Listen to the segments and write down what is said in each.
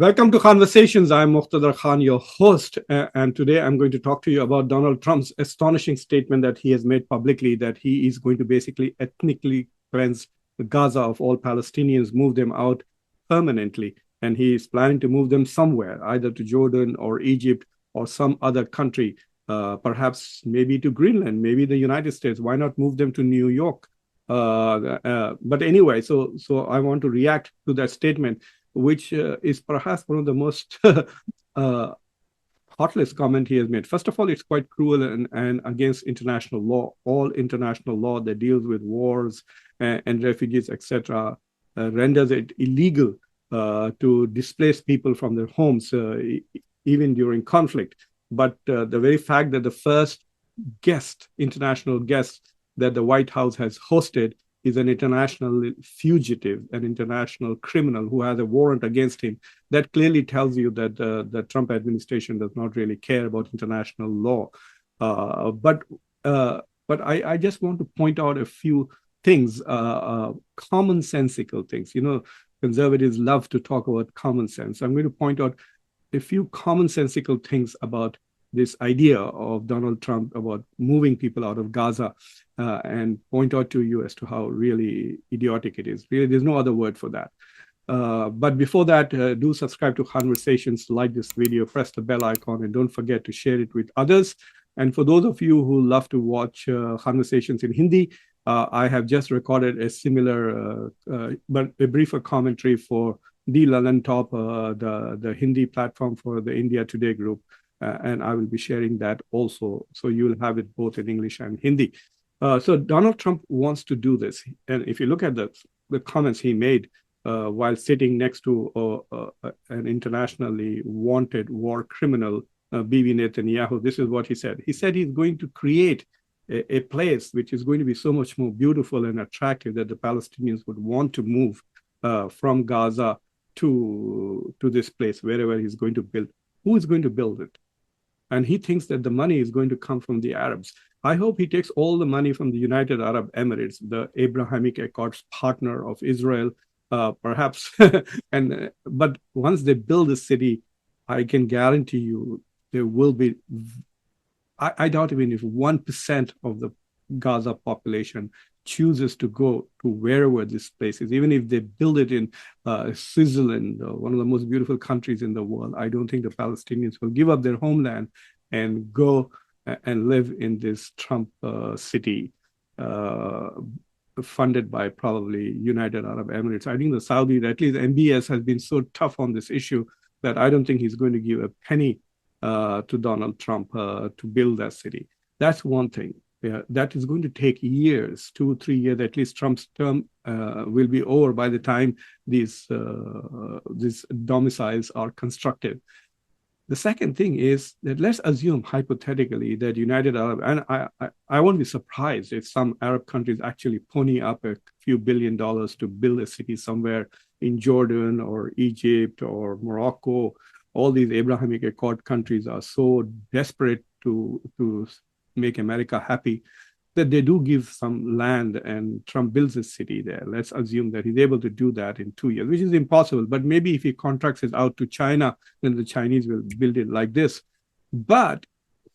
Welcome to Conversations. I'm Muqtedar Khan, your host, and today I'm going to talk to you about Donald Trump's astonishing statement that he has made publicly that he is going to basically ethnically cleanse Gaza of all Palestinians, move them out permanently, and he is planning to move them somewhere, either to Jordan or Egypt or some other country, perhaps maybe to Greenland, maybe the United States. Why not move them to New York? But anyway, so I want to react to that statement, which is perhaps one of the most thoughtless comment he has made. First of all, it's quite cruel and against international law. All international law that deals with wars and refugees, etc., renders it illegal to displace people from their homes, even during conflict. But the very fact that the first international guest that the White House has hosted is an international fugitive, an international criminal who has a warrant against him. That clearly tells you that the Trump administration does not really care about international law. But I just want to point out a few things, commonsensical things. You know, conservatives love to talk about common sense. I'm going to point out a few commonsensical things about this idea of Donald Trump about moving people out of Gaza, and point out to you as to how really idiotic it is. Really, there's no other word for that. But before that, do subscribe to Conversations, like this video, press the bell icon, and don't forget to share it with others. And for those of you who love to watch Conversations in Hindi, I have just recorded a similar, but a briefer commentary for the Lalan Top, the Hindi platform for the India Today group. And I will be sharing that also. So you will have it both in English and Hindi. So Donald Trump wants to do this. And if you look at the comments he made while sitting next to an internationally wanted war criminal, Bibi Netanyahu, this is what he said. He said he's going to create a place which is going to be so much more beautiful and attractive that the Palestinians would want to move from Gaza to this place, wherever he's going to build. Who is going to build it? And he thinks that the money is going to come from the Arabs. I hope he takes all the money from the United Arab Emirates, the Abrahamic Accords partner of Israel, perhaps. But once they build the city, I can guarantee you there will be, I doubt even if 1% of the Gaza population chooses to go to wherever this place is, even if they build it in Switzerland, one of the most beautiful countries in the world. I don't think the Palestinians will give up their homeland and go and live in this Trump city funded by probably United Arab Emirates. I think the Saudis, at least MBS, has been so tough on this issue that I don't think he's going to give a penny to Donald Trump to build that city. That's one thing. Yeah, that is going to take years, 2-3 years. At least Trump's term will be over by the time these domiciles are constructed. The second thing is that let's assume hypothetically that United Arab, and I won't be surprised if some Arab countries actually pony up a few $1 billion to build a city somewhere in Jordan or Egypt or Morocco. All these Abrahamic Accord countries are so desperate to make America happy that they do give some land and Trump builds a city there. Let's assume that he's able to do that in 2 years, which is impossible. But maybe if he contracts it out to China, then the Chinese will build it like this. But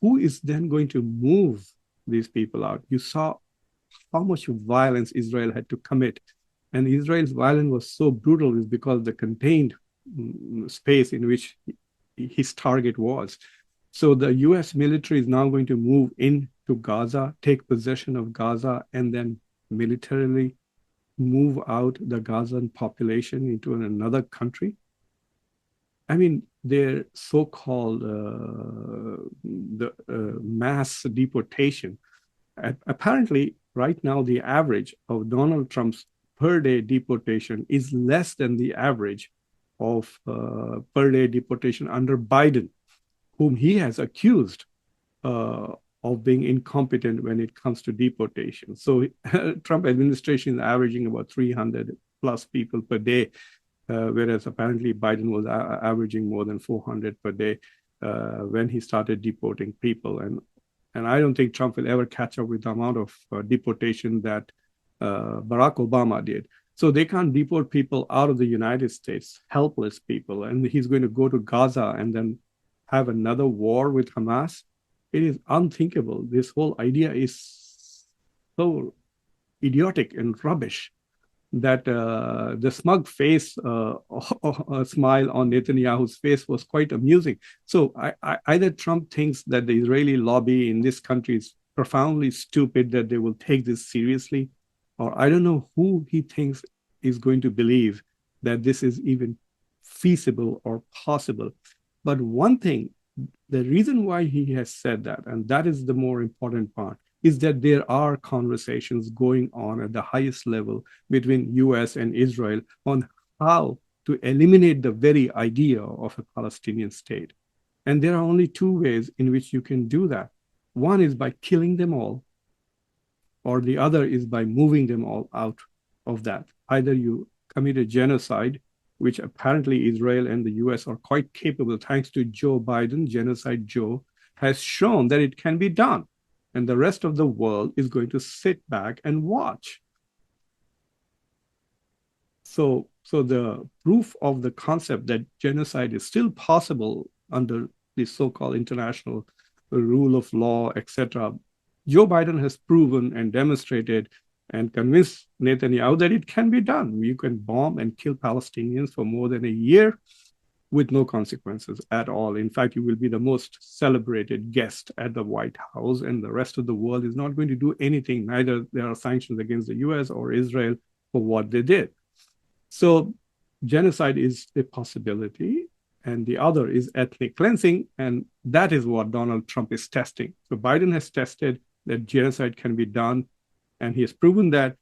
who is then going to move these people out? You saw how much violence Israel had to commit. And Israel's violence was so brutal is because the contained space in which his target was. So the US military is now going to move into Gaza, take possession of Gaza, and then militarily move out the Gazan population into another country. I mean, their so-called mass deportation. Apparently, right now, the average of Donald Trump's per-day deportation is less than the average of per-day deportation under Biden, whom he has accused of being incompetent when it comes to deportation. So Trump administration is averaging about 300 plus people per day, whereas apparently Biden was averaging more than 400 per day when he started deporting people. And I don't think Trump will ever catch up with the amount of deportation that Barack Obama did. So they can't deport people out of the United States, helpless people, and he's going to go to Gaza and then have another war with Hamas. It is unthinkable. This whole idea is so idiotic and rubbish that the smug face, smile on Netanyahu's face was quite amusing. So either Trump thinks that the Israeli lobby in this country is profoundly stupid, that they will take this seriously, or I don't know who he thinks is going to believe that this is even feasible or possible. But one thing, the reason why he has said that, and that is the more important part, is that there are conversations going on at the highest level between US and Israel on how to eliminate the very idea of a Palestinian state. And there are only two ways in which you can do that. One is by killing them all, or the other is by moving them all out of that. Either you commit a genocide, which apparently Israel and the US are quite capable, thanks to Joe Biden, Genocide Joe, has shown that it can be done. And the rest of the world is going to sit back and watch. So the proof of the concept that genocide is still possible under the so-called international rule of law, etc., Joe Biden has proven and demonstrated and convinced Netanyahu that it can be done. You can bomb and kill Palestinians for more than a year with no consequences at all. In fact, you will be the most celebrated guest at the White House, and the rest of the world is not going to do anything. Neither there are sanctions against the US or Israel for what they did. So genocide is a possibility, and the other is ethnic cleansing, and that is what Donald Trump is testing. So Biden has tested that genocide can be done, and he has proven that.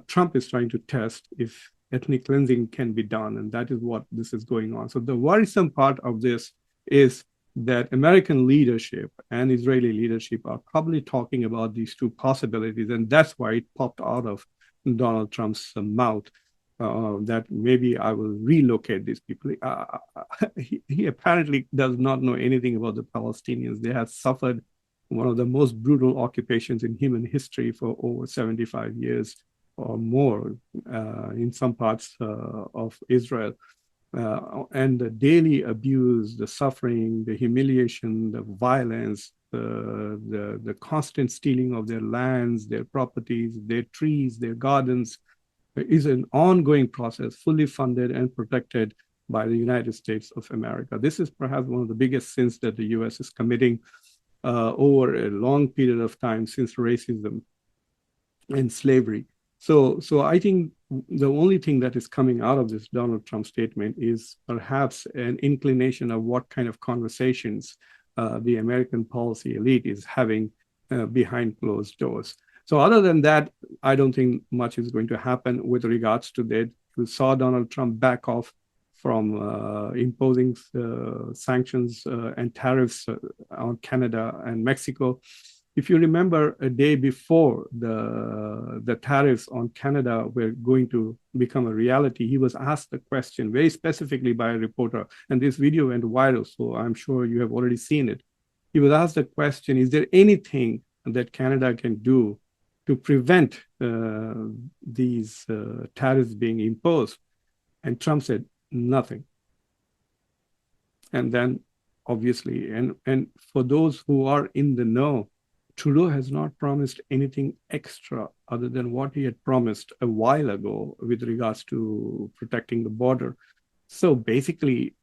Trump is trying to test if ethnic cleansing can be done, and that is what this is going on. So the worrisome part of this is that American leadership and Israeli leadership are probably talking about these two possibilities, and that's why it popped out of Donald Trump's mouth. That maybe I will relocate these people. He apparently does not know anything about the Palestinians. They have suffered one of the most brutal occupations in human history for over 75 years or more in some parts of Israel. And the daily abuse, the suffering, the humiliation, the violence, the constant stealing of their lands, their properties, their trees, their gardens, is an ongoing process, fully funded and protected by the United States of America. This is perhaps one of the biggest sins that the US is committing over a long period of time since racism and slavery. So I think the only thing that is coming out of this Donald Trump statement is perhaps an inclination of what kind of conversations the American policy elite is having behind closed doors. So other than that, I don't think much is going to happen with regards to that. We saw Donald Trump back off from imposing sanctions and tariffs on Canada and Mexico. If you remember, a day before the tariffs on Canada were going to become a reality, he was asked a question very specifically by a reporter, and this video went viral, so I'm sure you have already seen it. He was asked the question, is there anything that Canada can do to prevent these tariffs being imposed? And Trump said, nothing. And then, obviously, and for those who are in the know, Trudeau has not promised anything extra other than what he had promised a while ago with regards to protecting the border. So basically,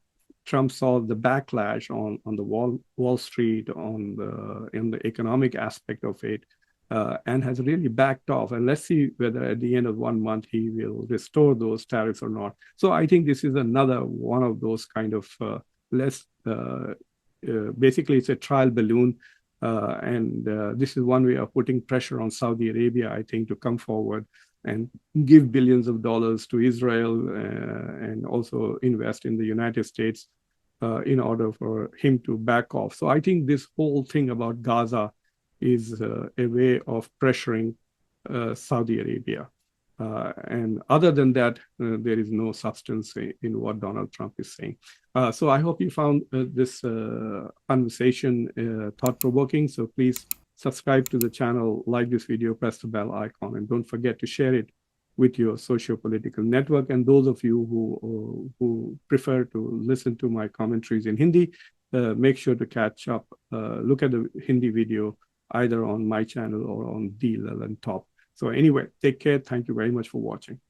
Trump saw the backlash on the Wall Street, in the economic aspect of it, and has really backed off. And let's see whether at the end of 1 month he will restore those tariffs or not. So I think this is another one of those kind of basically it's a trial balloon. And this is one way of putting pressure on Saudi Arabia, I think, to come forward and give billions of dollars to Israel and also invest in the United States in order for him to back off. So I think this whole thing about Gaza is a way of pressuring Saudi Arabia. And other than that, there is no substance in what Donald Trump is saying. So I hope you found this conversation thought-provoking. So please subscribe to the channel, like this video, press the bell icon, and don't forget to share it with your socio-political network. And those of you who prefer to listen to my commentaries in Hindi, make sure to catch up, look at the Hindi video either on my channel or on the Lalan Top. So anyway, take care. Thank you very much for watching.